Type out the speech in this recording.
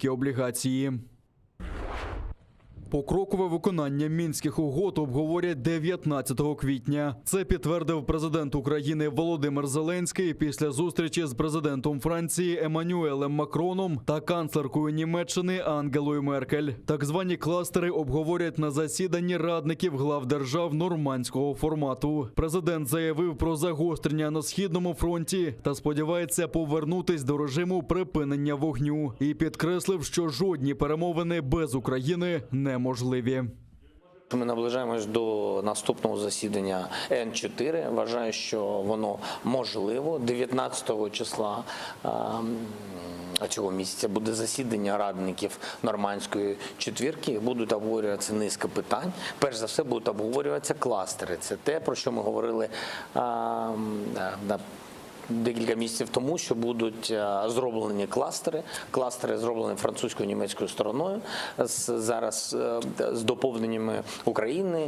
російські облігації. Покрокове виконання Мінських угод обговорять 19 квітня. Це підтвердив президент України Володимир Зеленський після зустрічі з президентом Франції Еммануелем Макроном та канцлеркою Німеччини Ангелою Меркель. Так звані кластери обговорять на засіданні радників глав держав нормандського формату. Президент заявив про загострення на Східному фронті та сподівається повернутись до режиму припинення вогню. І підкреслив, що жодні перемовини без України неможливі. Ми наближаємось до наступного засідання Н4. Вважаю, що воно можливо. 19 числа цього місяця буде засідання радників нормандської четвірки. Будуть обговорюватися низка питань. Перш за все будуть обговорюватися кластери. Це те, про що ми говорили декілька місяців тому, що будуть зроблені кластери. Кластери зроблені французькою і німецькою стороною, зараз з доповненнями України,